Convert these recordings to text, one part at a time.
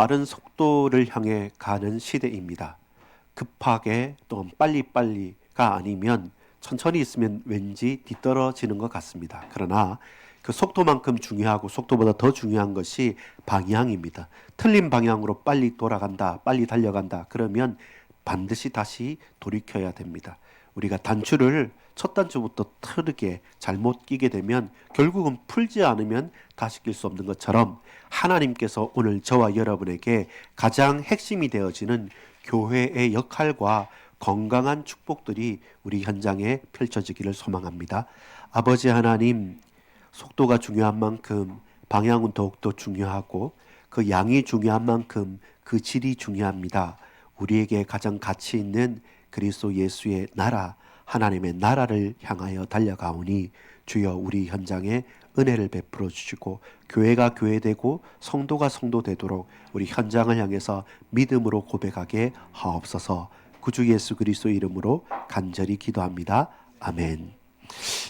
빠른 속도를 향해 가는 시대입니다. 급하게 또 빨리빨리가 아니면 천천히 있으면 왠지 뒤떨어지는 것 같습니다. 그러나 그 속도만큼 중요하고 속도보다 더 중요한 것이 방향입니다. 틀린 방향으로 빨리 돌아간다, 빨리 달려간다. 그러면 반드시 다시 돌이켜야 됩니다. 우리가 단추를 첫 단추부터 틀게 잘못 끼게 되면 결국은 풀지 않으면 다시 낄 수 없는 것처럼 하나님께서 오늘 저와 여러분에게 가장 핵심이 되어지는 교회의 역할과 건강한 축복들이 우리 현장에 펼쳐지기를 소망합니다. 아버지 하나님, 속도가 중요한 만큼 방향은 더욱더 중요하고 그 양이 중요한 만큼 그 질이 중요합니다. 우리에게 가장 가치 있는 그리스도 예수의 나라, 하나님의 나라를 향하여 달려가오니 주여 우리 현장에 은혜를 베풀어 주시고 교회가 교회되고 성도가 성도되도록 우리 현장을 향해서 믿음으로 고백하게 하옵소서. 구주 예수 그리스도 이름으로 간절히 기도합니다. 아멘.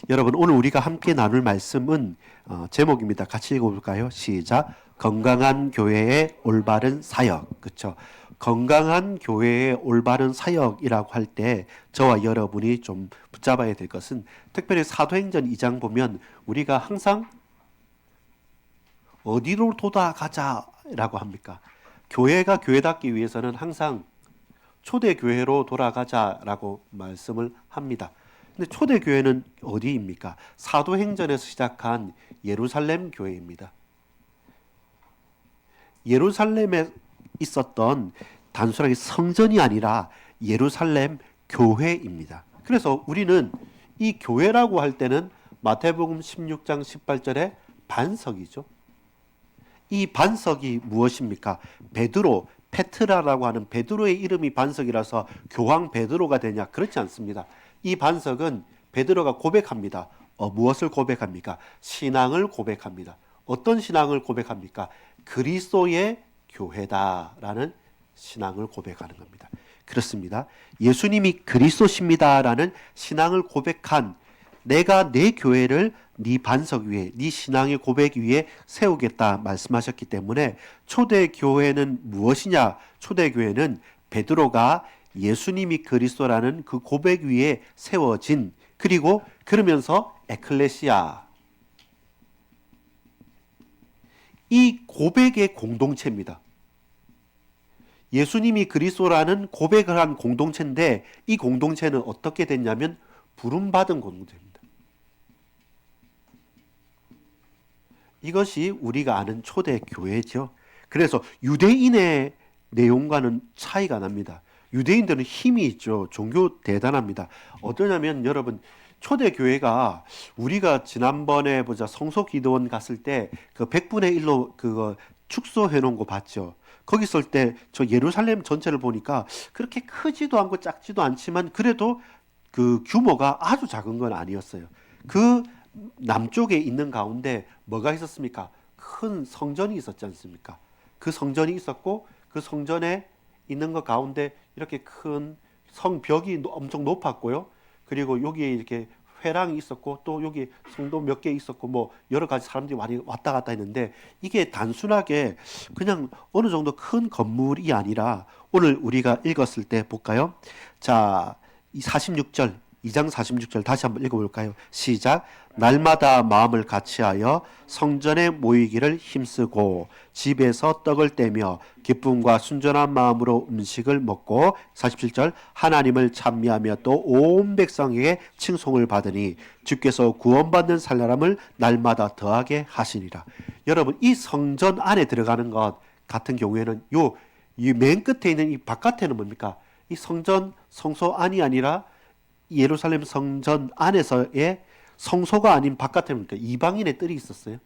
여러분, 오늘 우리가 함께 나눌 말씀은 제목입니다. 같이 읽어볼까요? 시작. 건강한 교회의 올바른 사역. 그렇죠? 건강한 교회의 올바른 사역이라고 할 때 저와 여러분이 좀 붙잡아야 될 것은 특별히 사도행전 2장 보면 우리가 항상 어디로 돌아가자라고 합니까? 교회가 교회답기 위해서는 항상 초대교회로 돌아가자라고 말씀을 합니다. 근데 초대교회는 어디입니까? 사도행전에서 시작한 예루살렘 교회입니다. 예루살렘에 있었던 단순하게 성전이 아니라 예루살렘 교회입니다. 그래서 우리는 이 교회라고 할 때는 마태복음 16장 18절에 반석이죠. 이 반석이 무엇입니까? 베드로, 페트라라고 하는 베드로의 이름이 반석이라서 교황 베드로가 되냐? 그렇지 않습니다. 이 반석은 베드로가 고백합니다. 무엇을 고백합니까? 신앙을 고백합니다. 어떤 신앙을 고백합니까? 그리스도의 교회다라는 신앙을 고백하는 겁니다. 그렇습니다. 예수님이 그리스도십니다라는 신앙을 고백한 내가 내 교회를 네 반석 위에, 네 신앙의 고백 위에 세우겠다 말씀하셨기 때문에 초대교회는 무엇이냐? 초대교회는 베드로가 예수님이 그리스도라는 그 고백 위에 세워진, 그리고 그러면서 에클레시아, 이 고백의 공동체입니다. 예수님이 그리스도라는 고백을 한 공동체인데 이 공동체는 어떻게 됐냐면 부름받은 공동체입니다. 이것이 우리가 아는 초대교회죠. 그래서 유대인의 내용과는 차이가 납니다. 유대인들은 힘이 있죠. 종교 대단합니다. 어떠냐면 여러분, 초대교회가 우리가 지난번에 성소기도원 갔을 때 그 100분의 1로 그거 축소해 놓은 거 봤죠. 거기 있을 때 저 예루살렘 전체를 보니까 그렇게 크지도 않고 작지도 않지만 그래도 그 규모가 아주 작은 건 아니었어요. 그 남쪽에 있는 가운데 뭐가 있었습니까? 큰 성전이 있었지 않습니까? 그 성전이 있었고 그 성전에 있는 것 가운데 이렇게 큰 성벽이 엄청 높았고요. 그리고 여기에 이렇게 회랑이 있었고 또 여기 성도 몇 개 있었고 뭐 여러 가지 사람들이 많이 왔다 갔다 했는데 이게 단순하게 그냥 어느 정도 큰 건물이 아니라 오늘 우리가 읽었을 때 볼까요? 자, 이 46절, 2장 46절 다시 한번 읽어볼까요? 시작. 날마다 마음을 같이하여 성전에 모이기를 힘쓰고 집에서 떡을 떼며 기쁨과 순전한 마음으로 음식을 먹고 47절 하나님을 찬미하며 또 온 백성에게 칭송을 받으니 주께서 구원받는 사람을 날마다 더하게 하시니라. 여러분, 이 성전 안에 들어가는 것 같은 경우에는 이 맨 끝에 있는 이 바깥에는 뭡니까? 이 성전 성소 안이 아니라 예루살렘 성전 안에서의 성소가 아닌 바깥에 뭡니까? 이방인의 뜰이 있었어요.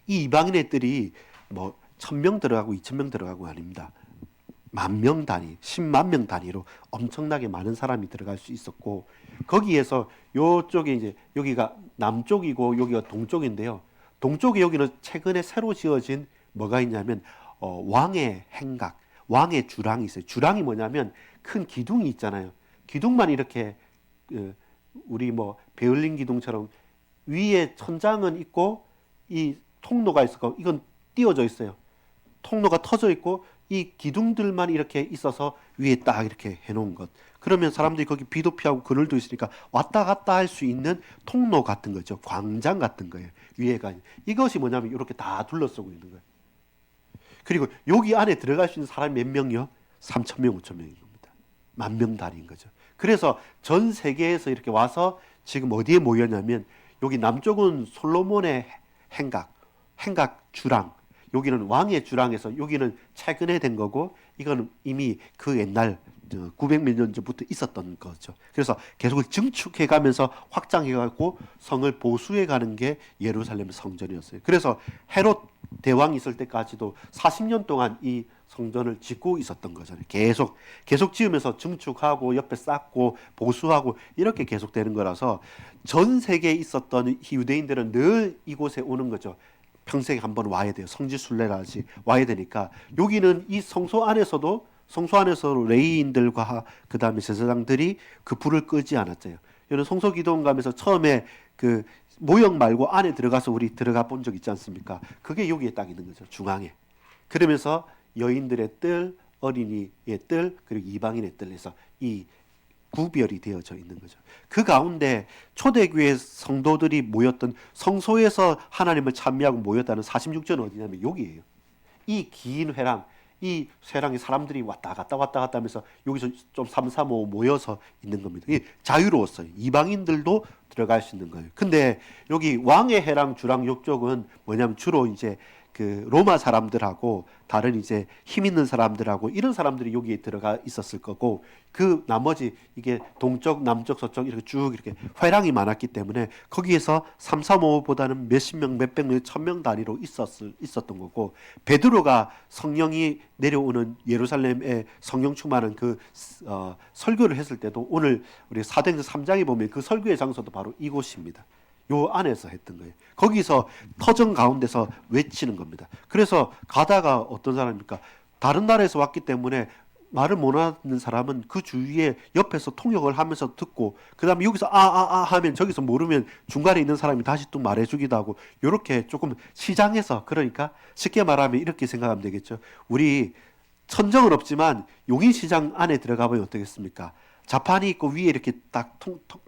이 이방인의 뜰이 뭐 1000명 들어가고 2000명 들어가고 아닙니다. 10,000명 단위, 10만 명 단위로 엄청나게 많은 사람이 들어갈 수 있었고 거기에서 요쪽에 이제 여기가 남쪽이고 여기가 동쪽인데요. 동쪽에 여기는 최근에 새로 지어진 뭐가 있냐면 왕의 행각, 왕의 주랑이 있어요. 주랑이 뭐냐면 큰 기둥이 있잖아요. 기둥만 이렇게 우리 뭐 베를린 기둥처럼 위에 천장은 있고 이 통로가 있었고 이건 띄워져 있어요. 통로가 터져 있고 이 기둥들만 이렇게 있어서 위에 딱 이렇게 해놓은 것. 그러면 사람들이 거기 비도 피하고 그늘도 있으니까 왔다 갔다 할 수 있는 통로 같은 거죠. 광장 같은 거예요. 위에가. 이것이 뭐냐면 이렇게 다 둘러싸고 있는 거예요. 그리고 여기 안에 들어갈 수 있는 사람이 몇 명이요? 3,000명, 5,000명인 겁니다. 10,000명 단위인 거죠. 그래서 전 세계에서 이렇게 와서 지금 어디에 모였냐면 여기 남쪽은 솔로몬의 행각 주랑, 여기는 왕의 주랑에서 여기는 최근에 된 거고 이거는 이미 그 옛날 900몇 년 전부터 있었던 거죠. 그래서 계속 증축해 가면서 확장해 가고 성을 보수해 가는 게 예루살렘 성전이었어요. 그래서 헤롯 대왕이 있을 때까지도 40년 동안 이 성전을 짓고 있었던 거잖아요. 계속 지으면서 증축하고 옆에 쌓고 보수하고 이렇게 계속되는 거라서 전 세계에 있었던 유대인들은 늘 이곳에 오는 거죠. 평생에 한 번 와야 돼요. 성지순례라지 와야 되니까 여기는 이 성소 안에서도 레위인들과 그 다음에 제사장들이 그 불을 끄지 않았어요. 여러분 성소 기도원 가면서 처음에 그 모형 말고 안에 들어가서 우리 들어가 본 적 있지 않습니까? 그게 여기에 딱 있는 거죠. 중앙에. 그러면서 여인들의 뜰, 어린이의 뜰, 그리고 이방인의 뜰에서 이 구별이 되어져 있는 거죠. 그 가운데 초대교회 성도들이 모였던 성소에서 하나님을 찬미하고 모였다는 46전 어디냐면 여기예요. 이 긴 회랑, 이 회랑에 사람들이 왔다 갔다 하면서 여기서 좀 3, 4, 5 모여서 있는 겁니다. 자유로웠어요. 이방인들도 들어갈 수 있는 거예요. 근데 여기 왕의 회랑 주랑 이쪽은 뭐냐면 주로 이제 그 로마 사람들하고 다른 이제 힘 있는 사람들하고 이런 사람들이 여기에 들어가 있었을 거고 그 나머지 이게 동쪽, 남쪽, 서쪽 이렇게 쭉 이렇게 회랑이 많았기 때문에 거기에서 3, 4, 5보다는 몇십 명, 몇백 명, 1,000명 단위로 있었던 거고 베드로가 성령이 내려오는 예루살렘에 성령 충만한 그 설교를 했을 때도 오늘 우리 사도행전 3장에 보면 그 설교의 장소도 바로 이곳입니다. 요 안에서 했던 거예요. 거기서 터전 가운데서 외치는 겁니다. 그래서 가다가 어떤 사람입니까? 다른 나라에서 왔기 때문에 말을 못 알아듣는 사람은 그 주위에 옆에서 통역을 하면서 듣고 그 다음에 여기서 하면 저기서 모르면 중간에 있는 사람이 다시 또 말해주기도 하고 요렇게 조금 시장에서 그러니까 쉽게 말하면 이렇게 생각하면 되겠죠. 우리 천정은 없지만 용인시장 안에 들어가 보면 어떻겠습니까? 자판이 있고 위에 이렇게 딱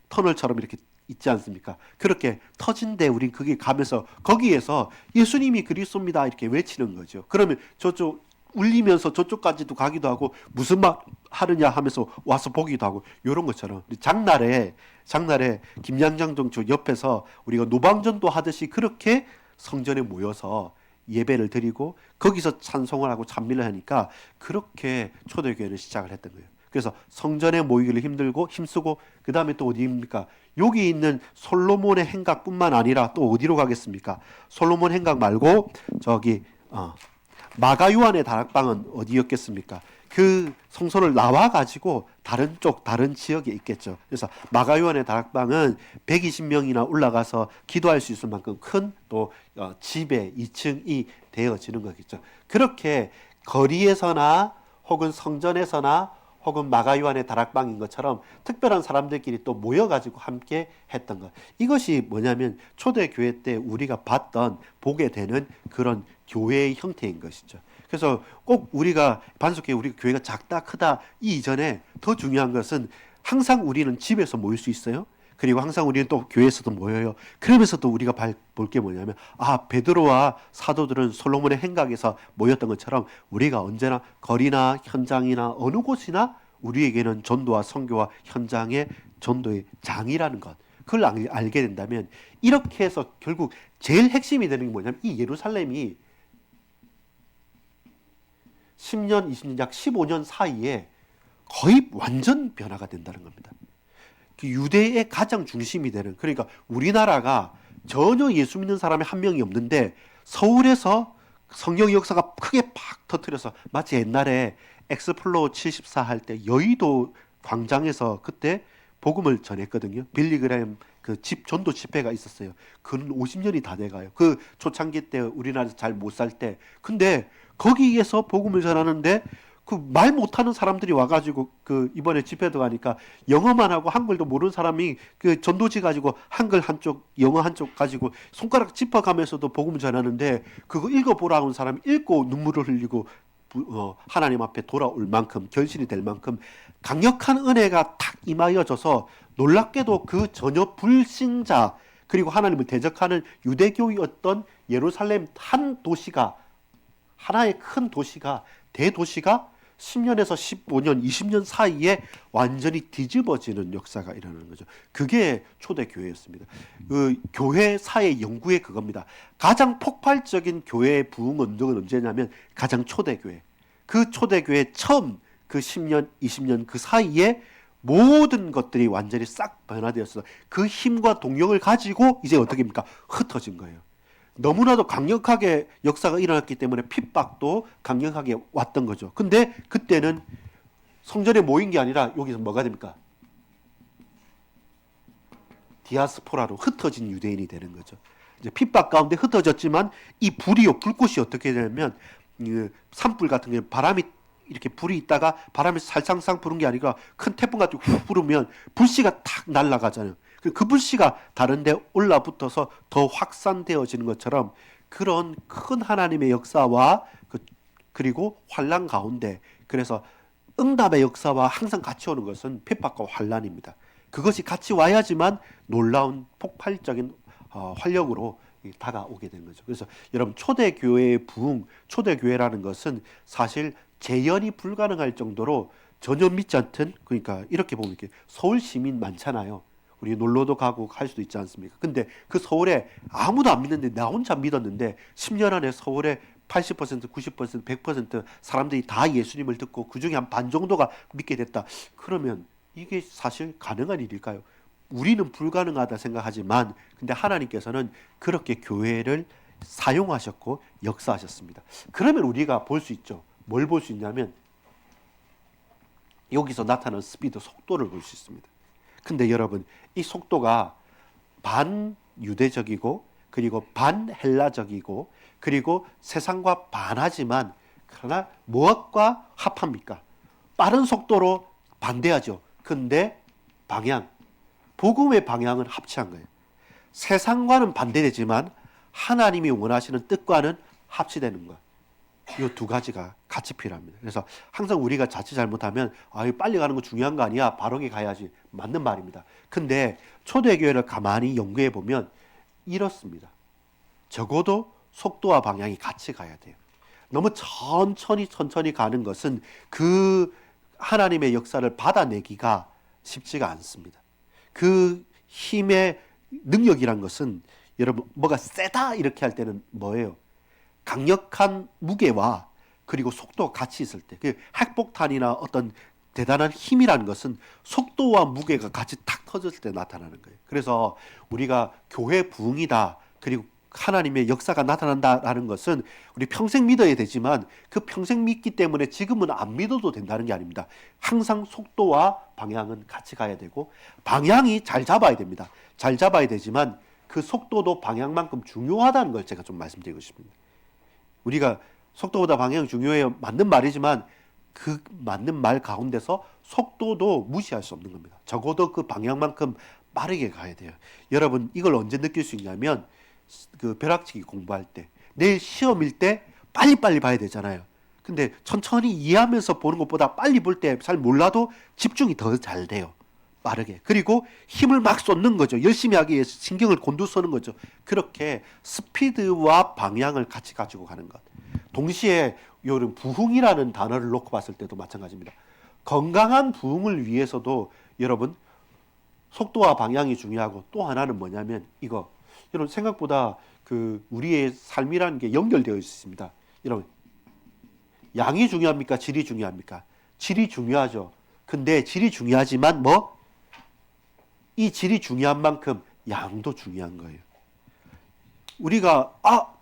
터널처럼 이렇게 있지 않습니까? 그렇게 터진데 우린 거기 가면서 거기에서 예수님이 그리스도입니다 이렇게 외치는 거죠. 그러면 저쪽 울리면서 저쪽까지도 가기도 하고 무슨 말 하느냐 하면서 와서 보기도 하고 이런 것처럼 장날에 김양장 저 옆에서 우리가 노방전도 하듯이 그렇게 성전에 모여서 예배를 드리고 거기서 찬송을 하고 찬미를 하니까 그렇게 초대교회는 시작을 했던 거예요. 그래서 성전에 모이기를 힘쓰고 그 다음에 또 어디입니까? 여기 있는 솔로몬의 행각뿐만 아니라 또 어디로 가겠습니까? 솔로몬 행각 말고 저기 마가 요한의 다락방은 어디였겠습니까? 그 성소를 나와 가지고 다른 지역에 있겠죠. 그래서 마가 요한의 다락방은 120명이나 올라가서 기도할 수 있을 만큼 큰 또 집에 2층이 되어지는 거겠죠. 그렇게 거리에서나 혹은 성전에서나 혹은 마가 요한의 다락방인 것처럼 특별한 사람들끼리 또 모여가지고 함께 했던 것. 이것이 뭐냐면 초대교회 때 우리가 보게 되는 그런 교회의 형태인 것이죠. 그래서 꼭 우리가 반석교회 우리 교회가 작다 크다 이 이전에 더 중요한 것은 항상 우리는 집에서 모일 수 있어요. 그리고 항상 우리는 또 교회에서도 모여요. 그러면서도 우리가 볼 게 뭐냐면 베드로와 사도들은 솔로몬의 행각에서 모였던 것처럼 우리가 언제나 거리나 현장이나 어느 곳이나 우리에게는 전도와 선교와 현장의 전도의 장이라는 것. 그걸 알게 된다면 이렇게 해서 결국 제일 핵심이 되는 게 뭐냐면 이 예루살렘이 10년, 20년, 약 15년 사이에 거의 완전 변화가 된다는 겁니다. 유대의 가장 중심이 되는 그러니까 우리나라가 전혀 예수 믿는 사람이 한 명이 없는데 서울에서 성령의 역사가 크게 팍 터뜨려서 마치 옛날에 엑스플로어 74 할 때 여의도 광장에서 그때 복음을 전했거든요. 빌리그램 그 전도 집회가 있었어요. 그는 50년이 다 돼가요. 그 초창기 때 우리나라에서 잘 못 살 때 근데 거기에서 복음을 전하는데 그 말 못하는 사람들이 와가지고 그 이번에 집회도 가니까 영어만 하고 한글도 모르는 사람이 그 전도지 가지고 한글 한쪽 영어 한쪽 가지고 손가락 짚어가면서도 복음을 전하는데 그거 읽어보라고 하는 사람이 읽고 눈물을 흘리고 하나님 앞에 돌아올 만큼 결실이 될 만큼 강력한 은혜가 탁 임하여져서 놀랍게도 그 전혀 불신자 그리고 하나님을 대적하는 유대교였던 예루살렘 한 도시가 하나의 큰 도시가 대도시가 10년에서 15년, 20년 사이에 완전히 뒤집어지는 역사가 일어나는 거죠. 그게 초대교회였습니다. 그 교회사의 연구의 그겁니다. 가장 폭발적인 교회의 부흥 운동은 언제냐면 가장 초대교회. 그 초대교회 처음 그 10년, 20년 그 사이에 모든 것들이 완전히 싹 변화되었어. 그 힘과 동력을 가지고 이제 어떻게 합니까? 흩어진 거예요. 너무나도 강력하게 역사가 일어났기 때문에 핍박도 강력하게 왔던 거죠. 근데 그때는 성전에 모인 게 아니라 여기서 뭐가 됩니까? 디아스포라로 흩어진 유대인이 되는 거죠. 이제 핍박 가운데 흩어졌지만 이 불꽃이 어떻게 되냐면 산불 같은 게 바람이 이렇게 불이 있다가 바람이 살상상 부는 게 아니라 큰 태풍 같은 훅 불으면 불씨가 탁 날아가잖아요. 그 불씨가 다른데 올라붙어서 더 확산되어지는 것처럼 그런 큰 하나님의 역사와 그리고 환란 가운데 그래서 응답의 역사와 항상 같이 오는 것은 핍박과 환란입니다. 그것이 같이 와야지만 놀라운 폭발적인 활력으로 다가오게 되는 거죠. 그래서 여러분 초대교회의 부흥, 초대교회라는 것은 사실 재현이 불가능할 정도로 전혀 믿지 않던 그러니까 이렇게 보면 이렇게 서울 시민 많잖아요. 우리 놀러도 가고 할 수도 있지 않습니까? 근데 그 서울에 아무도 안 믿는데 나 혼자 믿었는데 10년 안에 서울에 80%, 90%, 100% 사람들이 다 예수님을 듣고 그 중에 한 반 정도가 믿게 됐다. 그러면 이게 사실 가능한 일일까요? 우리는 불가능하다 생각하지만 근데 하나님께서는 그렇게 교회를 사용하셨고 역사하셨습니다. 그러면 우리가 볼 수 있죠. 뭘 볼 수 있냐면 여기서 나타나는 스피드, 속도를 볼 수 있습니다. 근데 여러분 이 속도가 반유대적이고 그리고 반헬라적이고 그리고 세상과 반하지만 그러나 무엇과 합합니까? 빠른 속도로 반대하죠. 근데 복음의 방향은 합치한 거예요. 세상과는 반대되지만 하나님이 원하시는 뜻과는 합치되는 거예요. 이 두 가지가 같이 필요합니다. 그래서 항상 우리가 자칫 잘못하면 빨리 가는 거 중요한 거 아니야? 바르게 가야지. 맞는 말입니다. 근데 초대교회를 가만히 연구해 보면 이렇습니다. 적어도 속도와 방향이 같이 가야 돼요. 너무 천천히 가는 것은 그 하나님의 역사를 받아내기가 쉽지가 않습니다. 그 힘의 능력이란 것은 여러분 뭐가 세다 이렇게 할 때는 뭐예요? 강력한 무게와 그리고 속도가 같이 있을 때 그 핵폭탄이나 어떤 대단한 힘이라는 것은 속도와 무게가 같이 탁 터졌을 때 나타나는 거예요. 그래서 우리가 교회 부흥이다 그리고 하나님의 역사가 나타난다라는 것은 우리 평생 믿어야 되지만 그 평생 믿기 때문에 지금은 안 믿어도 된다는 게 아닙니다. 항상 속도와 방향은 같이 가야 되고 방향이 잘 잡아야 됩니다. 잘 잡아야 되지만 그 속도도 방향만큼 중요하다는 걸 제가 좀 말씀드리고 싶습니다. 우리가 속도보다 방향이 중요해요. 맞는 말이지만 그 맞는 말 가운데서 속도도 무시할 수 없는 겁니다. 적어도 그 방향만큼 빠르게 가야 돼요. 여러분 이걸 언제 느낄 수 있냐면 그 벼락치기 공부할 때 내일 시험일 때 빨리빨리 봐야 되잖아요. 근데 천천히 이해하면서 보는 것보다 빨리 볼 때 잘 몰라도 집중이 더 잘 돼요. 빠르게. 그리고 힘을 막 쏟는 거죠. 열심히 하기 위해서 신경을 곤두서는 거죠. 그렇게 스피드와 방향을 같이 가지고 가는 것. 동시에 요런 부흥이라는 단어를 놓고 봤을 때도 마찬가지입니다. 건강한 부흥을 위해서도 여러분 속도와 방향이 중요하고 또 하나는 뭐냐면 이거. 여러분 생각보다 그 우리의 삶이라는 게 연결되어 있습니다. 여러분 양이 중요합니까? 질이 중요합니까? 질이 중요하죠. 근데 질이 중요하지만 이 질이 중요한 만큼 양도 중요한 거예요. 우리가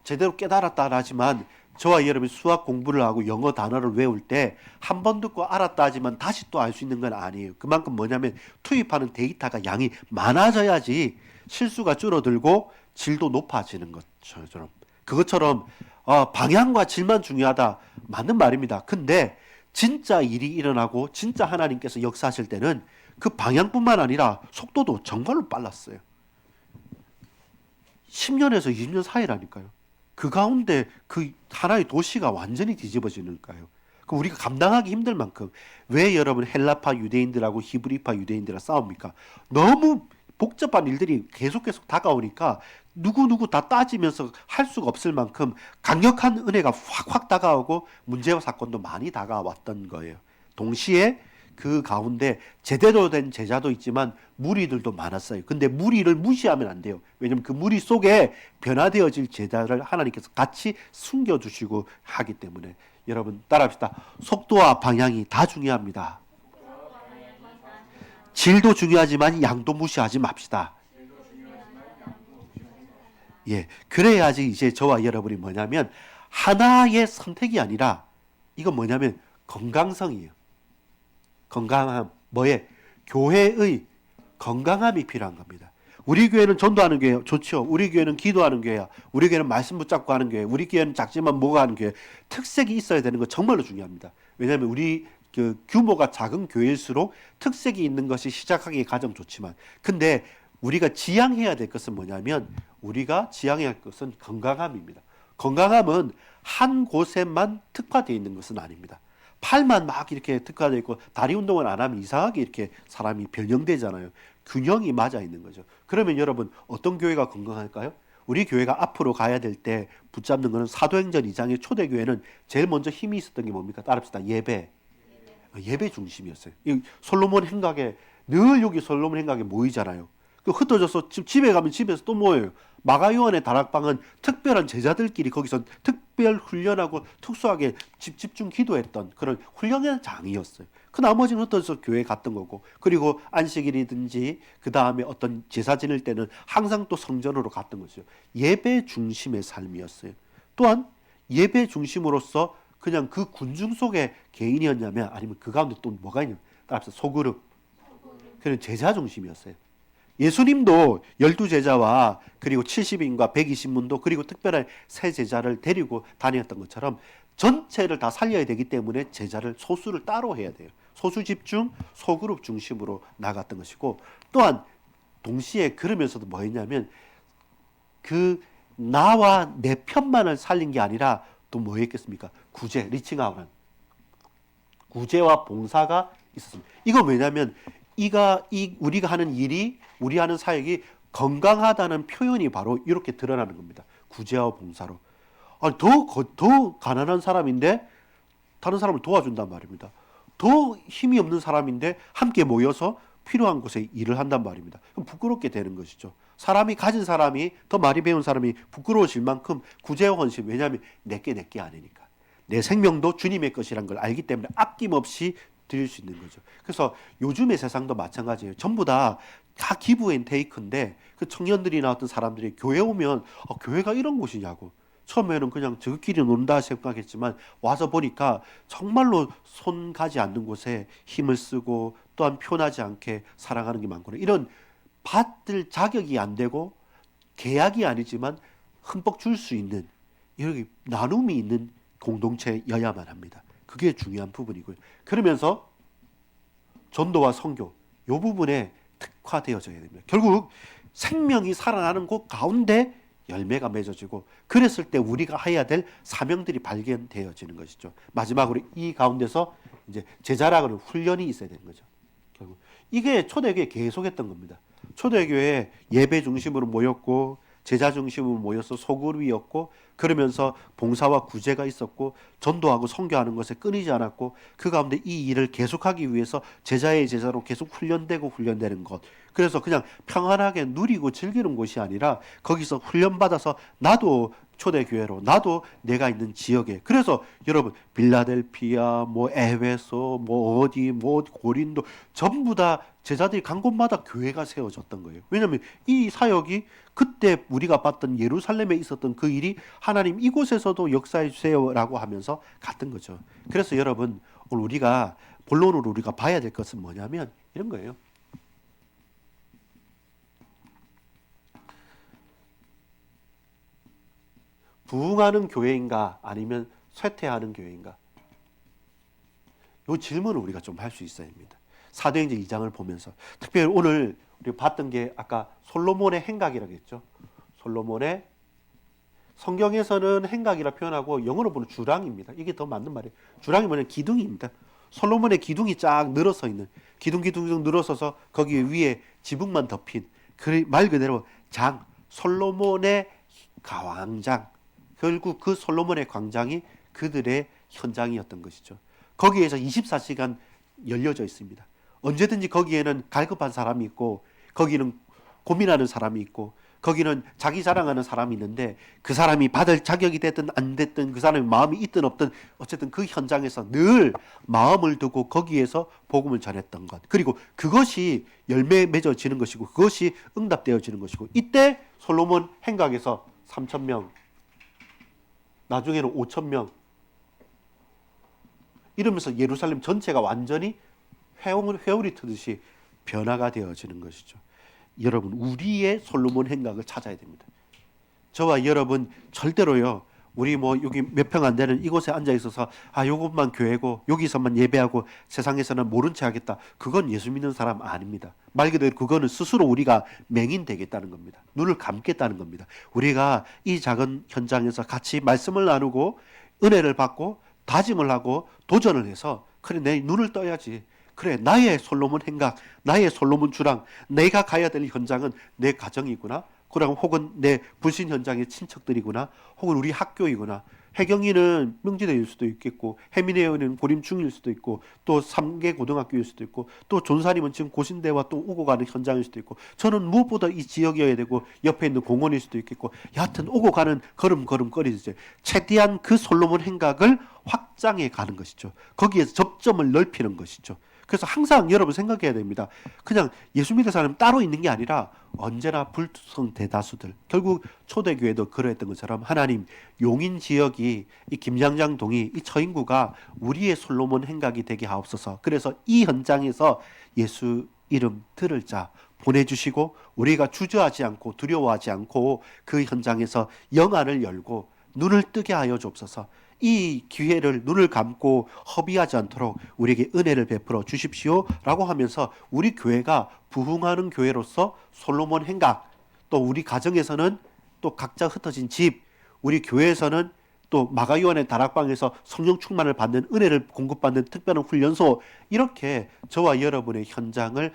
제대로 깨달았다 하지만 저와 여러분이 수학 공부를 하고 영어 단어를 외울 때 한 번 듣고 알았다 하지만 다시 또 알 수 있는 건 아니에요. 그만큼 뭐냐면 투입하는 데이터가 양이 많아져야지 실수가 줄어들고 질도 높아지는 것처럼 그것처럼 방향과 질만 중요하다 맞는 말입니다. 근데 진짜 일이 일어나고 진짜 하나님께서 역사하실 때는 그 방향뿐만 아니라 속도도 정말로 빨랐어요. 10년에서 20년 사이라니까요. 그 가운데 그 하나의 도시가 완전히 뒤집어지니까요. 그 우리가 감당하기 힘들 만큼 왜 여러분 헬라파 유대인들하고 히브리파 유대인들과 싸웁니까? 너무 복잡한 일들이 계속 다가오니까 누구 다 따지면서 할 수가 없을 만큼 강력한 은혜가 확 다가오고 문제와 사건도 많이 다가왔던 거예요. 동시에 그 가운데 제대로 된 제자도 있지만 무리들도 많았어요. 근데 무리를 무시하면 안 돼요. 왜냐면 그 무리 속에 변화되어질 제자를 하나님께서 같이 숨겨주시고 하기 때문에 여러분 따라합시다. 속도와 방향이 다 중요합니다. 질도 중요하지만 양도 무시하지 맙시다. 예, 그래야지 이제 저와 여러분이 뭐냐면 하나의 선택이 아니라 이건 뭐냐면 건강성이에요. 건강함, 뭐에? 교회의 건강함이 필요한 겁니다. 우리 교회는 전도하는 교회 좋죠. 우리 교회는 기도하는 교회야. 우리 교회는 말씀 붙잡고 하는 교회. 우리 교회는 작지만 뭐가 하는 교회. 특색이 있어야 되는 거 정말로 중요합니다. 왜냐하면 우리 그 규모가 작은 교회일수록 특색이 있는 것이 시작하기 가장 좋지만, 근데 우리가 지향해야 될 것은 뭐냐면 우리가 지향해야 할 것은 건강함입니다. 건강함은 한 곳에만 특화되어 있는 것은 아닙니다. 팔만 막 이렇게 특화되어 있고 다리 운동을 안 하면 이상하게 이렇게 사람이 변형되잖아요. 균형이 맞아 있는 거죠. 그러면 여러분 어떤 교회가 건강할까요? 우리 교회가 앞으로 가야 될 때 붙잡는 것은 사도행전 2장의 초대교회는 제일 먼저 힘이 있었던 게 뭡니까? 따라합시다. 예배 중심이었어요. 이 솔로몬 행각에 늘 여기 솔로몬 행각에 모이잖아요. 그 흩어져서 집에 가면 집에서 또 모여요. 마가요한의 다락방은 특별한 제자들끼리 거기서 특별 훈련하고 특수하게 집중 기도했던 그런 훈련의 장이었어요. 그 나머지는 흩어져서 교회 갔던 거고, 그리고 안식일이든지 그 다음에 어떤 제사 지낼 때는 항상 또 성전으로 갔던 거죠. 예배 중심의 삶이었어요. 또한 예배 중심으로서 그냥 그 군중 속의 개인이었냐면 아니면 그 가운데 또 뭐가 있냐면 따라서 소그룹, 그런 제자 중심이었어요. 예수님도 12제자와 그리고 70인과 120문도 그리고 특별한 세 제자를 데리고 다녔던 것처럼 전체를 다 살려야 되기 때문에 제자를 소수를 따로 해야 돼요. 소수 집중, 소그룹 중심으로 나갔던 것이고, 또한 동시에 그러면서도 뭐 했냐면 그 나와 내 편만을 살린 게 아니라 또 뭐 했겠습니까? 구제, 리칭아웃은 구제와 봉사가 있었습니다. 이건 왜냐하면 우리가 하는 일이, 우리 하는 사역이 건강하다는 표현이 바로 이렇게 드러나는 겁니다. 구제와 봉사로. 아니, 더 가난한 사람인데 다른 사람을 도와준단 말입니다. 더 힘이 없는 사람인데 함께 모여서 필요한 곳에 일을 한단 말입니다. 그럼 부끄럽게 되는 것이죠. 사람이 가진 사람이 더 많이 배운 사람이 부끄러워질 만큼 구제와 헌신, 왜냐하면 내게 아니니까. 내 생명도 주님의 것이란 걸 알기 때문에 아낌없이 드릴 수 있는 거죠. 그래서 요즘의 세상도 마찬가지예요. 전부 다 기브 앤 테이크인데 그 청년들이나 어떤 사람들이 교회 오면 교회가 이런 곳이냐고. 처음에는 그냥 저끼리 논다 생각했지만 와서 보니까 정말로 손 가지 않는 곳에 힘을 쓰고 또한 편하지 않게 살아가는 게 많구나. 이런 받을 자격이 안 되고 계약이 아니지만 흠뻑 줄 수 있는 이렇게 나눔이 있는 공동체여야만 합니다. 그게 중요한 부분이고요. 그러면서 전도와 선교 이 부분에 특화되어져야 됩니다. 결국 생명이 살아나는 곳 가운데 열매가 맺어지고, 그랬을 때 우리가 해야 될 사명들이 발견되어지는 것이죠. 마지막으로 이 가운데서 이제 제자라고는 훈련이 있어야 되는 거죠. 결국 이게 초대교회 계속했던 겁니다. 초대교회 예배 중심으로 모였고 제자 중심으로 모여서 소그룹이었고, 그러면서 봉사와 구제가 있었고 전도하고 선교하는 것에 끊이지 않았고, 그 가운데 이 일을 계속하기 위해서 제자의 제자로 계속 훈련되는 것. 그래서 그냥 평안하게 누리고 즐기는 곳이 아니라 거기서 훈련받아서 나도 초대교회로, 나도 내가 있는 지역에, 그래서 여러분 빌라델피아 뭐 에베소 뭐 어디 뭐 고린도 전부 다 제자들이 간 곳마다 교회가 세워졌던 거예요. 왜냐하면 이 사역이 그때 우리가 봤던 예루살렘에 있었던 그 일이 하나님 이곳에서도 역사해 주세요라고 하면서 갔던 거죠. 그래서 여러분 오늘 우리가 본론으로 우리가 봐야 될 것은 뭐냐면 이런 거예요. 부흥하는 교회인가 아니면 쇠퇴하는 교회인가? 이 질문을 우리가 좀 할 수 있어야 합니다. 사도행전 2장을 보면서 특별히 오늘 우리 봤던 게 아까 솔로몬의 행각이라고 했죠. 솔로몬의 성경에서는 행각이라 표현하고 영어로 보는 주랑입니다. 이게 더 맞는 말이에요. 주랑이 뭐냐면 기둥입니다. 솔로몬의 기둥이 쫙 늘어서 있는 기둥 늘어서서 거기 위에 지붕만 덮인 말 그대로 장 솔로몬의 광장 결국 그 솔로몬의 광장이 그들의 현장이었던 것이죠. 거기에서 24시간 열려져 있습니다. 언제든지 거기에는 갈급한 사람이 있고 거기는 고민하는 사람이 있고 거기는 자기 자랑하는 사람이 있는데 그 사람이 받을 자격이 됐든 안 됐든 그 사람의 마음이 있든 없든 어쨌든 그 현장에서 늘 마음을 두고 거기에서 복음을 전했던 것 그리고 그것이 열매 맺어지는 것이고 그것이 응답되어지는 것이고 이때 솔로몬 행각에서 3,000명 나중에는 5,000명 이러면서 예루살렘 전체가 완전히 회오리 트듯이 변화가 되어지는 것이죠. 여러분 우리의 솔로몬 행각을 찾아야 됩니다. 저와 여러분 절대로요. 우리 뭐 여기 몇 평 안 되는 이곳에 앉아 있어서 요것만 교회고 여기서만 예배하고 세상에서는 모른 체 하겠다. 그건 예수 믿는 사람 아닙니다. 말 그대로 그거는 스스로 우리가 맹인되겠다는 겁니다. 눈을 감겠다는 겁니다. 우리가 이 작은 현장에서 같이 말씀을 나누고 은혜를 받고 다짐을 하고 도전을 해서 그래 내 눈을 떠야지. 그래 나의 솔로몬 행각, 나의 솔로몬 주랑 내가 가야 될 현장은 내 가정이구나. 그럼 혹은 내 불신 현장의 친척들이구나. 혹은 우리 학교이구나. 해경이는 명지대일 수도 있겠고 해민회원은 고림중일 수도 있고 또 3개 고등학교일 수도 있고 또 존사님은 지금 고신대와 또 오고 가는 현장일 수도 있고 저는 무엇보다 이 지역이어야 되고 옆에 있는 공원일 수도 있겠고 여하튼 오고 가는 걸음걸음거리죠. 최대한 그 솔로몬 행각을 확장해 가는 것이죠. 거기에서 접점을 넓히는 것이죠. 그래서 항상 여러분 생각해야 됩니다. 그냥 예수 믿는 사람은 따로 있는 게 아니라 언제나 불투성 대다수들. 결국 초대교회도 그러했던 것처럼 하나님 용인 지역이 이 김장장동이 이 처인구가 우리의 솔로몬 행각이 되게 하옵소서. 그래서 이 현장에서 예수 이름 들을 자 보내주시고 우리가 주저하지 않고 두려워하지 않고 그 현장에서 영안을 열고 눈을 뜨게 하여 주옵소서. 이 기회를 눈을 감고 허비하지 않도록 우리에게 은혜를 베풀어 주십시오 라고 하면서 우리 교회가 부흥하는 교회로서 솔로몬 행각 또 우리 가정에서는 또 각자 흩어진 집 우리 교회에서는 또 마가요한의 다락방에서 성령 충만을 받는 은혜를 공급받는 특별한 훈련소 이렇게 저와 여러분의 현장을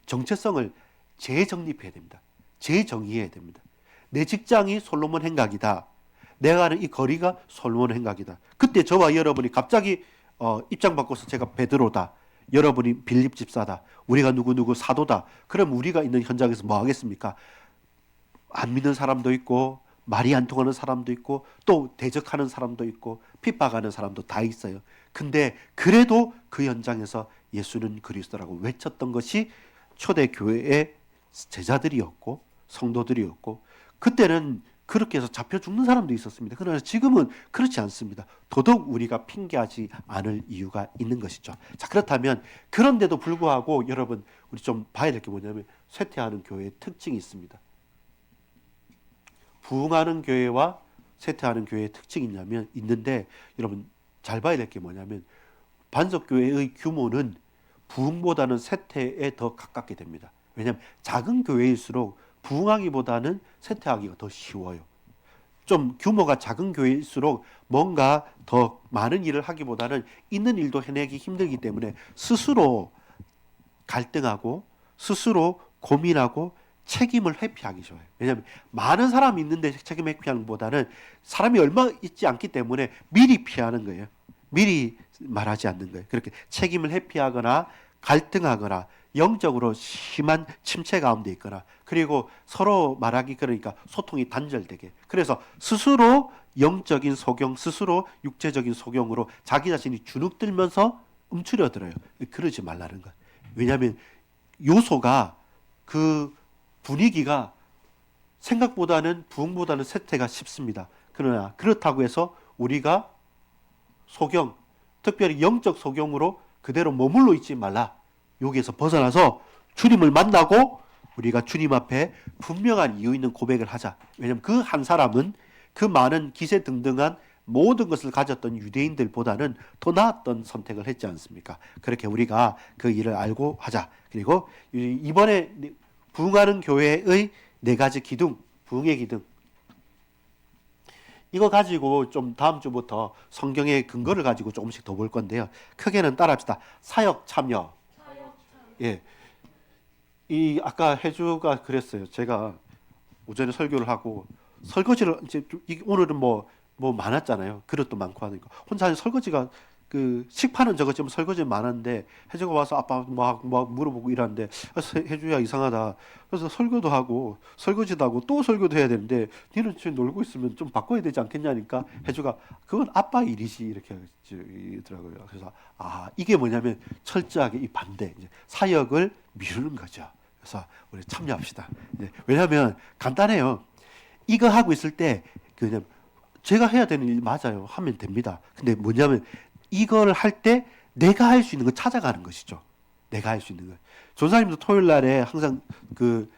정체성을 재정립해야 됩니다. 재정의해야 됩니다. 내 직장이 솔로몬 행각이다. 내가 하는 이 거리가 솔로몬 행각이다. 그때 저와 여러분이 갑자기 입장 바꿔서 제가 베드로다. 여러분이 빌립 집사다. 우리가 누구누구 사도다. 그럼 우리가 있는 현장에서 뭐 하겠습니까? 안 믿는 사람도 있고 말이 안 통하는 사람도 있고 또 대적하는 사람도 있고 핍박하는 사람도 다 있어요. 근데 그래도 그 현장에서 예수는 그리스도라고 외쳤던 것이 초대교회의 제자들이었고 성도들이었고 그때는 그렇게 해서 잡혀 죽는 사람도 있었습니다. 그러나 지금은 그렇지 않습니다. 더더욱 우리가 핑계하지 않을 이유가 있는 것이죠. 자, 그렇다면 그런데도 불구하고 여러분 우리 좀 봐야 될 게 뭐냐면 쇠퇴하는 교회의 특징이 있습니다. 부흥하는 교회와 쇠퇴하는 교회의 특징이 있는데 여러분 잘 봐야 될 게 뭐냐면 반석교회의 규모는 부흥보다는 쇠퇴에 더 가깝게 됩니다. 왜냐하면 작은 교회일수록 부흥하기보다는 쇠퇴하기가 더 쉬워요. 좀 규모가 작은 교회일수록 뭔가 더 많은 일을 하기보다는 있는 일도 해내기 힘들기 때문에 스스로 갈등하고 스스로 고민하고 책임을 회피하기 좋아요. 왜냐하면 많은 사람이 있는데 책임 회피하는 것보다는 사람이 얼마 있지 않기 때문에 미리 피하는 거예요. 미리 말하지 않는 거예요. 그렇게 책임을 회피하거나 갈등하거나 영적으로 심한 침체 가운데 있거나 그리고 서로 말하기 그러니까 소통이 단절되게 그래서 스스로 영적인 소경 스스로 육체적인 소경으로 자기 자신이 주눅들면서 움츠려들어요. 그러지 말라는 거예요. 왜냐하면 요소가 그 분위기가 생각보다는 부흥보다는 쇠퇴가 쉽습니다. 그러나 그렇다고 해서 우리가 소경 특별히 영적 소경으로 그대로 머물러 있지 말라. 여기에서 벗어나서 주님을 만나고 우리가 주님 앞에 분명한 이유 있는 고백을 하자. 왜냐하면 그 한 사람은 그 많은 기세등등한 모든 것을 가졌던 유대인들보다는 더 나았던 선택을 했지 않습니까? 그렇게 우리가 그 일을 알고 하자. 그리고 이번에 부흥하는 교회의 네 가지 기둥, 부흥의 기둥, 이거 가지고 좀 다음 주부터 성경의 근거를 가지고 조금씩 더 볼 건데요. 크게는 따라합시다. 사역 참여. 예. 이 아까 해주가 그랬어요. 제가 오전에 설교를 하고 설거지를 이제 오늘은 뭐 많았잖아요. 그릇도 많고 하니까 혼자 설거지가 그 식판은 적었지만 설거지 많았는데 해주가 와서 아빠 막 물어보고 이러는데 해주야 이상하다. 그래서 설교도 하고 설거지도 하고 또 설교도 해야 되는데 니는 지금 놀고 있으면 좀 바꿔야 되지 않겠냐니까 해주가 그건 아빠 일이지 이렇게 하더라고요. 그래서 이게 뭐냐면 철저하게 이 반대 이제 사역을 미루는 거죠. 그래서 우리 참여합시다. 왜냐하면 간단해요. 이거 하고 있을 때 그냥 제가 해야 되는 일 맞아요. 하면 됩니다. 근데 뭐냐면 이걸 할 때 내가 할 수 있는 거 찾아가는 것이죠. 내가 할 수 있는 거. 전사님도 토요일 날에 항상 그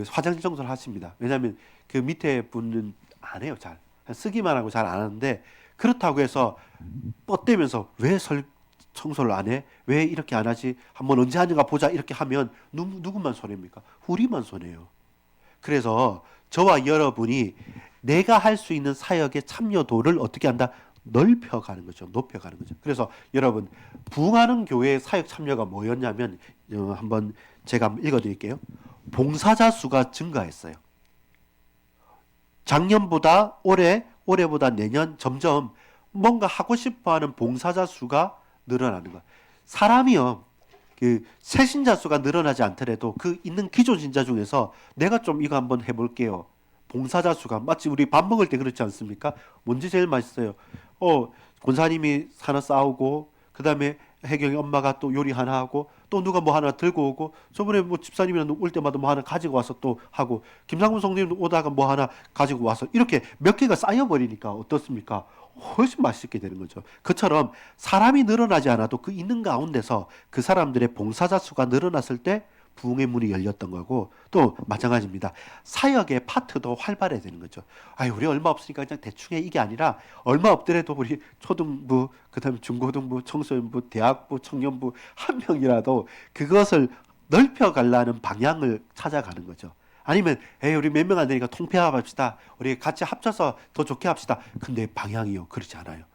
화장실 청소를 하십니다. 왜냐하면 그 밑에 분은 안 해요. 잘 쓰기만 하고 잘 안 하는데 그렇다고 해서 뻗대면서 왜 청소를 안 해? 왜 이렇게 안 하지? 한번 언제 하는가 보자 이렇게 하면 누구만 손해입니까? 우리만 손해요. 그래서 저와 여러분이 내가 할 수 있는 사역의 참여도를 어떻게 한다? 넓혀가는 거죠. 높여가는 거죠. 그래서 여러분 부흥하는 교회의 사역 참여가 뭐였냐면 한번 제가 한번 읽어드릴게요. 봉사자 수가 증가했어요. 작년보다 올해보다 내년 점점 뭔가 하고 싶어하는 봉사자 수가 늘어나는 거야. 사람이요. 그 새신자 수가 늘어나지 않더라도 그 있는 기존 신자 중에서 내가 좀 이거 한번 해볼게요. 봉사자 수가 마치 우리 밥 먹을 때 그렇지 않습니까? 뭔지 제일 맛있어요. 권사님이 하나 싸우고 그 다음에 혜경이 엄마가 또 요리 하나 하고 또 누가 뭐 하나 들고 오고 저번에 뭐 집사님이랑 올 때마다 뭐 하나 가지고 와서 또 하고 김상문 성도님 오다가 뭐 하나 가지고 와서 이렇게 몇 개가 쌓여버리니까 어떻습니까? 훨씬 맛있게 되는 거죠. 그처럼 사람이 늘어나지 않아도 그 있는 가운데서 그 사람들의 봉사자 수가 늘어났을 때 부흥의 문이 열렸던 거고 또 마찬가지입니다. 사역의 파트도 활발해야 되는 거죠. 우리 얼마 없으니까 그냥 대충 해 이게 아니라 얼마 없더라도 우리 초등부, 그다음에 중고등부, 청소년부, 대학부, 청년부 한 명이라도 그것을 넓혀가려는 방향을 찾아가는 거죠. 아니면 우리 몇 명 안 되니까 통폐합합시다. 우리 같이 합쳐서 더 좋게 합시다. 근데 방향이요. 그렇지 않아요.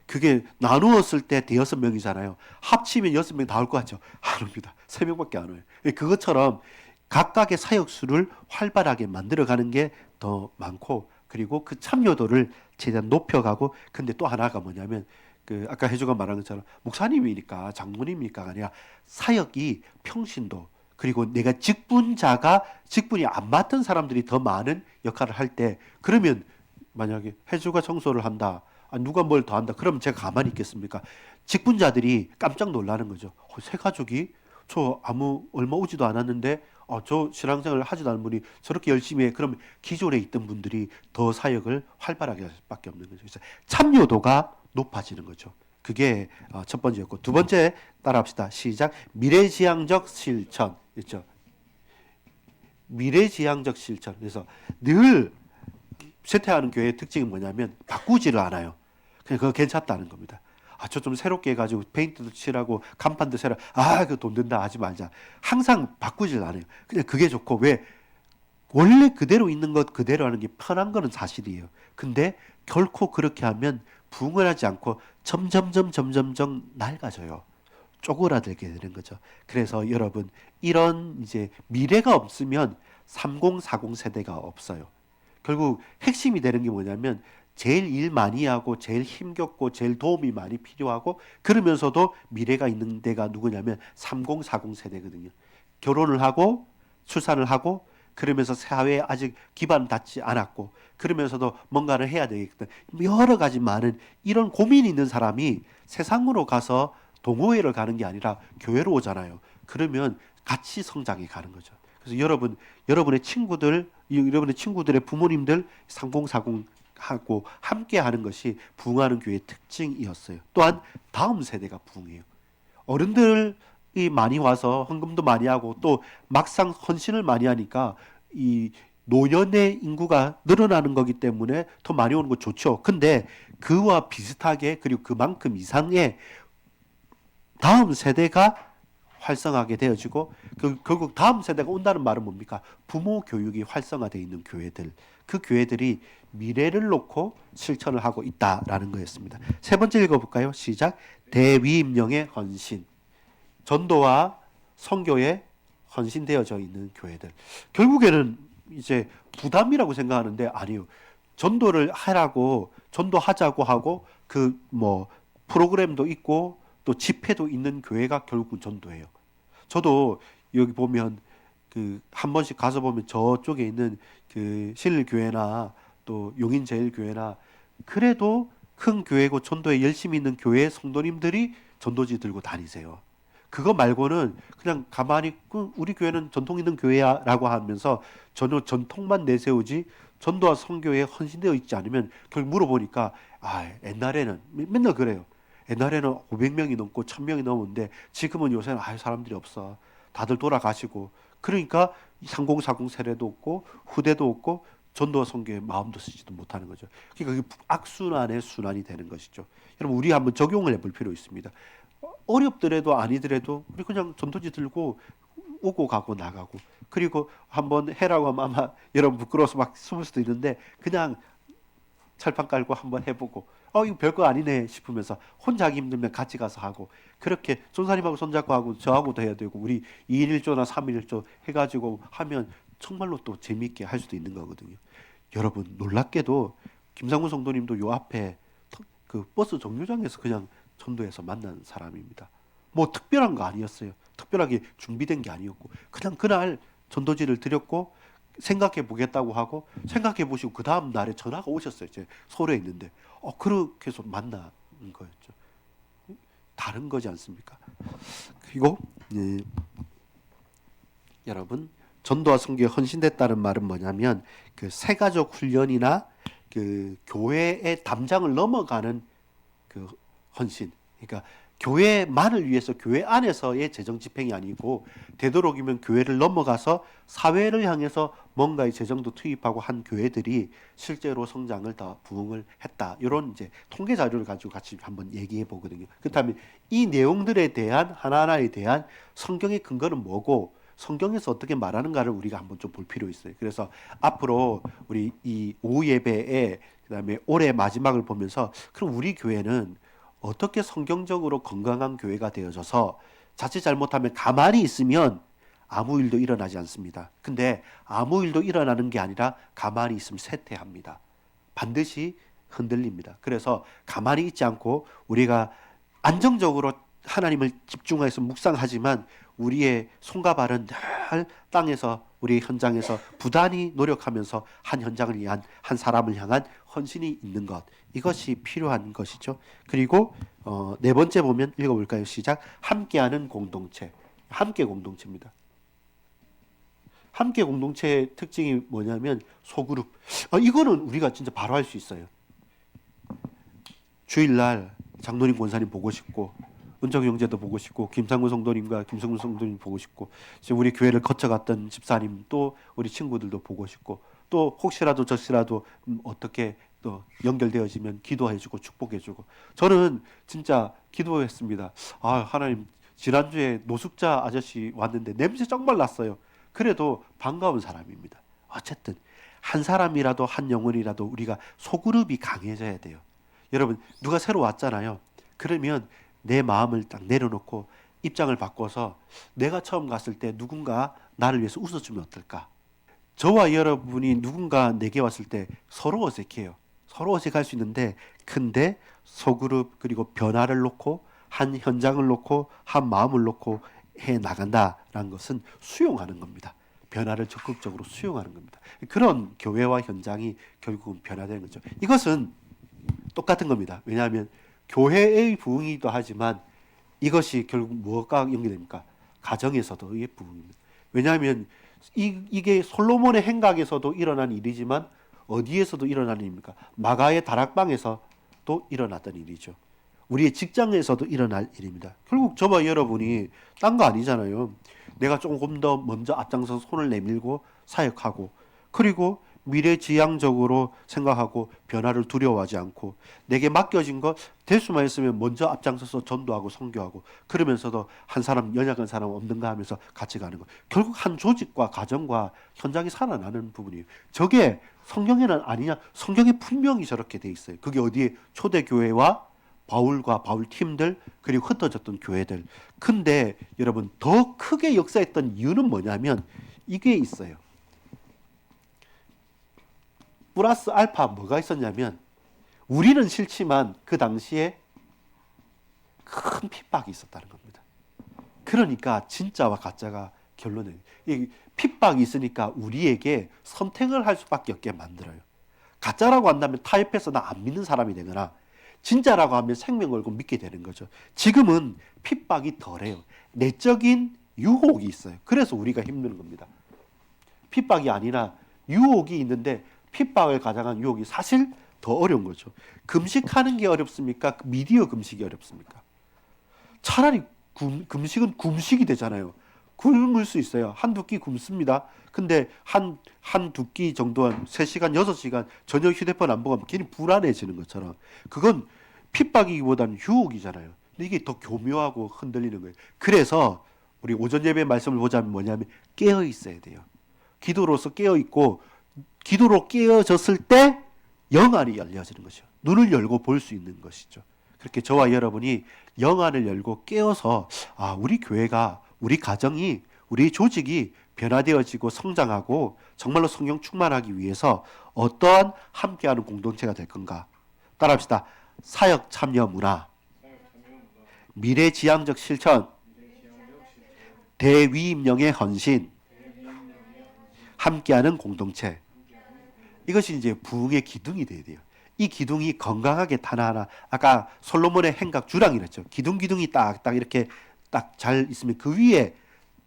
그게 나누었을 때 대여섯 명이잖아요. 합치면 6명 나올 것 같죠? 안 옵니다. 3명밖에 안 와요. 그것처럼 각각의 사역수를 활발하게 만들어가는 게 더 많고 그리고 그 참여도를 최대한 높여가고 근데 또 하나가 뭐냐면 그 아까 해주가 말한 것처럼 목사님이니까 장로님이니까 아니라 사역이 평신도 그리고 내가 직분이 안 맡은 사람들이 더 많은 역할을 할 때 그러면 만약에 해주가 청소를 한다. 누가 뭘 더 한다. 그러면 제가 가만히 있겠습니까? 직분자들이 깜짝 놀라는 거죠. 새 가족이 저 얼마 오지도 않았는데 저 신앙생활을 하지도 않은 분이 저렇게 열심히 해. 그럼 기존에 있던 분들이 더 사역을 활발하게 할 수밖에 없는 거죠. 그래서 참여도가 높아지는 거죠. 그게 첫 번째였고 두 번째 따라합시다. 시작. 미래지향적 실천 있죠. 미래지향적 실천. 그래서 늘 쇠퇴하는 교회의 특징이 뭐냐면 바꾸지를 않아요. 그냥 그거 괜찮다는 겁니다. 저 좀 새롭게 해가지고 페인트도 칠하고 간판도 새로 그거 돈 든다 하지 말자. 항상 바꾸질 않아요. 그냥 그게 좋고 왜 원래 그대로 있는 것 그대로 하는 게 편한 거는 사실이에요. 근데 결코 그렇게 하면 부흥을 하지 않고 점점점 낡아져요. 쪼그라들게 되는 거죠. 그래서 여러분 이런 이제 미래가 없으면 3040 세대가 없어요. 결국 핵심이 되는 게 뭐냐면 제일 일 많이 하고 제일 힘겹고 제일 도움이 많이 필요하고 그러면서도 미래가 있는 데가 누구냐면 3040 세대거든요. 결혼을 하고 출산을 하고 그러면서 사회에 아직 기반 닿지 않았고 그러면서도 뭔가를 해야 되겠다. 여러 가지 많은 이런 고민이 있는 사람이 세상으로 가서 동호회를 가는 게 아니라 교회로 오잖아요. 그러면 같이 성장해 가는 거죠. 그래서 여러분의 친구들의 부모님들 3040 하고 함께 하는 것이 부흥하는 교회의 특징이었어요. 또한 다음 세대가 부흥해요. 어른들이 많이 와서 헌금도 많이 하고 또 막상 헌신을 많이 하니까 이 노년의 인구가 늘어나는 거기 때문에 더 많이 오는 거 좋죠. 근데 그와 비슷하게 그리고 그만큼 이상의 다음 세대가 활성화하게 되어지고 결국 다음 세대가 온다는 말은 뭡니까? 부모 교육이 활성화되어 있는 교회들, 그 교회들이 미래를 놓고 실천을 하고 있다라는 거였습니다. 세 번째 읽어볼까요? 시작. 대위임령의 헌신. 전도와 선교에 헌신되어져 있는 교회들. 결국에는 이제 부담이라고 생각하는데 아니요. 전도를 하라고 전도하자고 하고 그 뭐 프로그램도 있고 또 집회도 있는 교회가 결국은 전도예요. 저도 여기 보면 그 한 번씩 가서 보면 저쪽에 있는 그 신일교회나 또 용인제일교회나 그래도 큰 교회고 전도에 열심히 있는 교회 성도님들이 전도지 들고 다니세요. 그거 말고는 그냥 가만히 우리 교회는 전통 있는 교회야라고 하면서 전혀 전통만 내세우지 전도와 선교에 헌신되어 있지 않으면 결국 물어보니까 옛날에는 맨날 그래요. 옛날에는 500명이 넘고 1000명이 넘었는데 지금은 요새는 사람들이 없어. 다들 돌아가시고 그러니까 3040 세례도 없고 후대도 없고 전도와 선교에 마음도 쓰지도 못하는 거죠. 그러니까 그게 악순환의 순환이 되는 것이죠. 여러분 우리 한번 적용을 해볼 필요 있습니다. 어렵더라도 아니더라도 우리 그냥 전도지 들고 오고 가고 나가고 그리고 한번 해라고 하면 아마 여러분 부끄러워서 막 숨을 수도 있는데 그냥 철판 깔고 한번 해보고 이거 별거 아니네 싶으면서 혼자 하기 힘들면 같이 가서 하고 그렇게 전사님하고 손잡고 하고 저하고도 해야 되고 우리 2일 1조나 3일 1조 해가지고 하면 정말로 또 재미있게 할 수도 있는 거거든요. 여러분 놀랍게도 김상훈 성도님도 요 앞에 그 버스 정류장에서 그냥 전도해서 만난 사람입니다. 뭐 특별한 거 아니었어요. 특별하게 준비된 게 아니었고 그냥 그날 전도지를 드렸고 생각해 보겠다고 하고 생각해 보시고 그 다음 날에 전화가 오셨어요. 제 서울에 있는데 그렇게 해서 만난 거였죠. 다른 거지 않습니까? 그리고 여러분 전도와 선교에 헌신됐다는 말은 뭐냐면 그 새가족 훈련이나 그 교회의 담장을 넘어가는 그 헌신. 그러니까 교회만을 위해서 교회 안에서의 재정 집행이 아니고 되도록이면 교회를 넘어가서 사회를 향해서 뭔가의 재정도 투입하고 한 교회들이 실제로 성장을 더 부흥을 했다. 이런 이제 통계 자료를 가지고 같이 한번 얘기해 보거든요. 그렇다면 이 내용들에 대한 하나하나에 대한 성경의 근거는 뭐고 성경에서 어떻게 말하는가를 우리가 한번 좀 볼 필요 있어요. 그래서 앞으로 우리 이 오후 예배에 그다음에 올해 마지막을 보면서 그럼 우리 교회는 어떻게 성경적으로 건강한 교회가 되어져서 자칫 잘못하면 가만히 있으면 아무 일도 일어나지 않습니다. 근데 아무 일도 일어나는 게 아니라 가만히 있으면 쇠퇴합니다. 반드시 흔들립니다. 그래서 가만히 있지 않고 우리가 안정적으로 하나님을 집중해서 묵상하지만 우리의 손과 발은 늘 땅에서 우리 현장에서 부단히 노력하면서 한 현장을 위한 한 사람을 향한 헌신이 있는 것 이것이 필요한 것이죠. 그리고 네 번째 보면 읽어볼까요? 시작. 함께하는 공동체. 함께 공동체입니다. 함께 공동체의 특징이 뭐냐면 소그룹. 이거는 우리가 진짜 바로 할 수 있어요. 주일날 장로님 권사님 보고 싶고 은정 형제도 보고 싶고 김상구 성도님과 김성구 성도님 보고 싶고 지금 우리 교회를 거쳐갔던 집사님 또 우리 친구들도 보고 싶고 또 혹시라도 저시라도 어떻게 또 연결되어지면 기도해주고 축복해주고 저는 진짜 기도했습니다. 하나님 지난주에 노숙자 아저씨 왔는데 냄새 정말 났어요. 그래도 반가운 사람입니다. 어쨌든 한 사람이라도 한 영혼이라도 우리가 소그룹이 강해져야 돼요. 여러분 누가 새로 왔잖아요. 그러면 내 마음을 딱 내려놓고 입장을 바꿔서 내가 처음 갔을 때 누군가 나를 위해서 웃어주면 어떨까? 저와 여러분이 누군가 내게 왔을 때 서로 어색해요. 서로 어색할 수 있는데 근데 소그룹 그리고 변화를 놓고 한 현장을 놓고 한 마음을 놓고 해 나간다라는 것은 수용하는 겁니다. 변화를 적극적으로 수용하는 겁니다. 그런 교회와 현장이 결국은 변화되는 거죠. 이것은 똑같은 겁니다. 왜냐하면 교회의 부흥이기도 하지만 이것이 결국 무엇과 연결됩니까? 가정에서도의 부흥입니다. 왜냐하면 이게 솔로몬의 행각에서도 일어난 일이지만 어디에서도 일어나는 일입니까? 마가의 다락방에서도 일어났던 일이죠. 우리의 직장에서도 일어날 일입니다. 결국 저와 여러분이 딴 거 아니잖아요. 내가 조금 더 먼저 앞장서 손을 내밀고 사역하고 그리고 미래지향적으로 생각하고 변화를 두려워하지 않고 내게 맡겨진 거 될 수만 있으면 먼저 앞장서서 전도하고 선교하고 그러면서도 한 사람 연약한 사람 없는가 하면서 같이 가는 거. 결국 한 조직과 가정과 현장이 살아나는 부분이에요. 저게 성경에는 아니냐? 성경에 분명히 저렇게 돼 있어요. 그게 어디에? 초대교회와 바울과 바울 팀들 그리고 흩어졌던 교회들. 근데 여러분 더 크게 역사했던 이유는 뭐냐면 이게 있어요. 플러스 알파 뭐가 있었냐면 우리는 싫지만 그 당시에 큰 핍박이 있었다는 겁니다. 그러니까 진짜와 가짜가 결론은 이 핍박이 있으니까 우리에게 선택을 할 수밖에 없게 만들어요. 가짜라고 한다면 타협해서 나 안 믿는 사람이 되거나 진짜라고 하면 생명 걸고 믿게 되는 거죠. 지금은 핍박이 덜해요. 내적인 유혹이 있어요. 그래서 우리가 힘든 겁니다. 핍박이 아니라 유혹이 있는데 핍박을 가장한 유혹이 사실 더 어려운 거죠. 금식하는 게 어렵습니까? 미디어 금식이 어렵습니까? 차라리 금식은 굶식이 되잖아요. 굶을 수 있어요. 한두 끼 굶습니다. 근데 한두 끼 정도 한 3시간, 6시간 저녁 휴대폰 안 보고 하면 괜히 불안해지는 것처럼 그건 핍박이기보다는 유혹이잖아요. 근데 이게 더 교묘하고 흔들리는 거예요. 그래서 우리 오전 예배 말씀을 보자면 뭐냐면 깨어 있어야 돼요. 기도로서 깨어 있고 기도로 깨어졌을 때 영안이 열려지는 것이죠. 눈을 열고 볼 수 있는 것이죠. 그렇게 저와 여러분이 영안을 열고 깨어서 우리 교회가 우리 가정이 우리 조직이 변화되어지고 성장하고 정말로 성령 충만하기 위해서 어떠한 함께하는 공동체가 될 건가. 따라합시다. 사역 참여 문화, 미래지향적 실천, 대위임령의 헌신, 함께하는 공동체. 이것이 이제 부흥의 기둥이 돼야 돼요. 이 기둥이 건강하게 하나하나 아까 솔로몬의 행각 주랑이랬죠. 기둥이 딱 이렇게 딱 잘 있으면 그 위에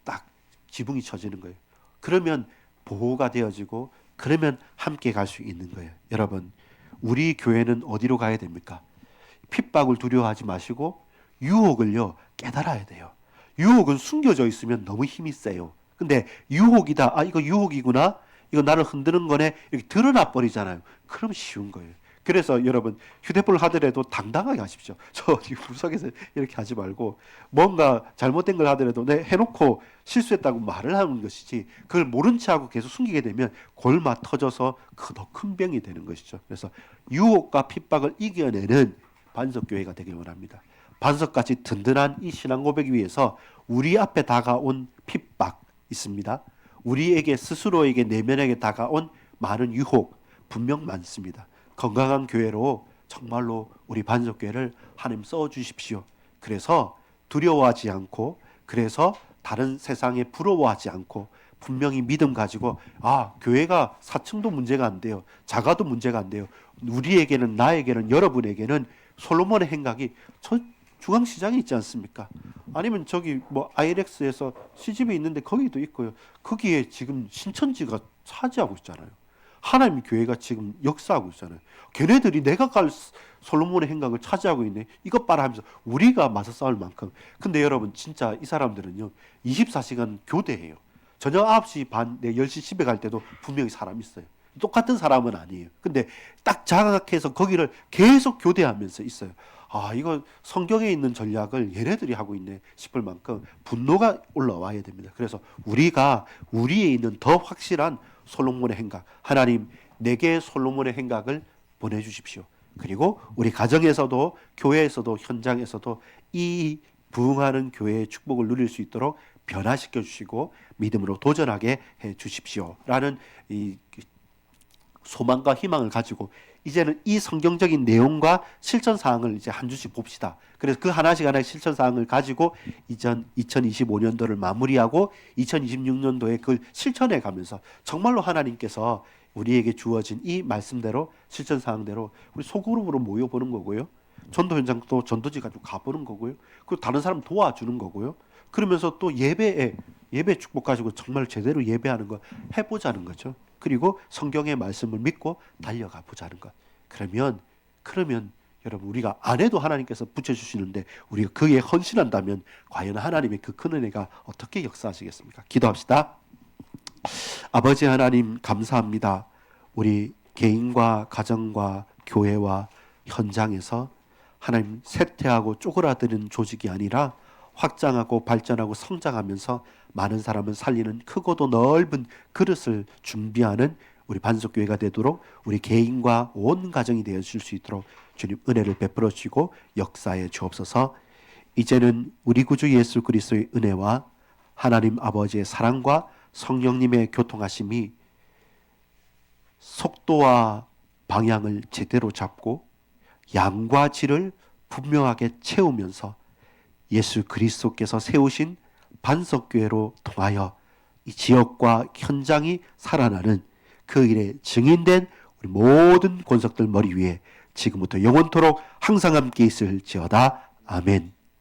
딱 지붕이 쳐지는 거예요. 그러면 보호가 되어지고 그러면 함께 갈 수 있는 거예요. 여러분 우리 교회는 어디로 가야 됩니까? 핍박을 두려워하지 마시고 유혹을요 깨달아야 돼요. 유혹은 숨겨져 있으면 너무 힘이 세요. 근데 유혹이다. 이거 유혹이구나. 이거 나를 흔드는 거네. 이렇게 드러나 버리잖아요. 그럼 쉬운 거예요. 그래서 여러분 휴대폰을 하더라도 당당하게 하십시오. 저 구석에서 이렇게 하지 말고 뭔가 잘못된 걸 하더라도 내 해놓고 실수했다고 말을 하는 것이지 그걸 모른 체하고 계속 숨기게 되면 골마 터져서 더 큰 병이 되는 것이죠. 그래서 유혹과 핍박을 이겨내는 반석교회가 되길 원합니다. 반석같이 든든한 이 신앙 고백 위해서 우리 앞에 다가온 핍박 있습니다. 우리에게 스스로에게 내면에게 다가온 많은 유혹 분명 많습니다. 건강한 교회로 정말로 우리 반석교회를 하나님 써주십시오. 그래서 두려워하지 않고 그래서 다른 세상에 부러워하지 않고 분명히 믿음 가지고 교회가 4층도 문제가 안 돼요. 작아도 문제가 안 돼요. 우리에게는 나에게는 여러분에게는 솔로몬의 행각이 저 중앙시장에 있지 않습니까? 아니면 저기 ILX에서 CGV 있는데 거기도 있고요. 거기에 지금 신천지가 차지하고 있잖아요. 하나님 교회가 지금 역사하고 있잖아요. 걔네들이 내가 갈 솔로몬의 행각을 차지하고 있네. 이것 봐라 하면서 우리가 맞서 싸울 만큼. 근데 여러분 진짜 이 사람들은요. 24시간 교대해요. 저녁 9시 반, 10시 집에 갈 때도 분명히 사람 있어요. 똑같은 사람은 아니에요. 근데 딱 장악해서 거기를 계속 교대하면서 있어요. 이거 성경에 있는 전략을 얘네들이 하고 있네 싶을 만큼 분노가 올라와야 됩니다. 그래서 우리가 우리에 있는 더 확실한 솔로몬의 행각, 하나님 내게 솔로몬의 행각을 보내주십시오. 그리고 우리 가정에서도 교회에서도 현장에서도 이 부흥하는 교회의 축복을 누릴 수 있도록 변화시켜 주시고 믿음으로 도전하게 해 주십시오. 라는 이 소망과 희망을 가지고 이제는 이 성경적인 내용과 실천 사항을 이제 한 주씩 봅시다. 그래서 그 하나씩 실천 사항을 가지고 2025년도를 마무리하고 2026년도에 그걸 실천해 가면서 정말로 하나님께서 우리에게 주어진 이 말씀대로 실천 사항대로 우리 소그룹으로 모여 보는 거고요. 전도 현장도 전도지 가지고 가보는 거고요. 그리고 다른 사람 도와주는 거고요. 그러면서 또 예배 축복 가지고 정말 제대로 예배하는 거 해보자는 거죠. 그리고 성경의 말씀을 믿고 달려가 보자는 것. 그러면 여러분 우리가 안 해도 하나님께서 붙여주시는데 우리가 그에 헌신한다면 과연 하나님의 그 큰 은혜가 어떻게 역사하시겠습니까? 기도합시다. 아버지 하나님 감사합니다. 우리 개인과 가정과 교회와 현장에서 하나님 쇠퇴하고 쪼그라드는 조직이 아니라 확장하고 발전하고 성장하면서 많은 사람을 살리는 크고도 넓은 그릇을 준비하는 우리 반석교회가 되도록 우리 개인과 온 가정이 되어질 수 있도록 주님 은혜를 베풀어 주시고 역사해 주옵소서. 이제는 우리 구주 예수 그리스도의 은혜와 하나님 아버지의 사랑과 성령님의 교통하심이 속도와 방향을 제대로 잡고 양과 질을 분명하게 채우면서 예수 그리스도께서 세우신 반석교회로 통하여 이 지역과 현장이 살아나는 그 일에 증인된 우리 모든 권석들 머리 위에 지금부터 영원토록 항상 함께 있을지어다. 아멘.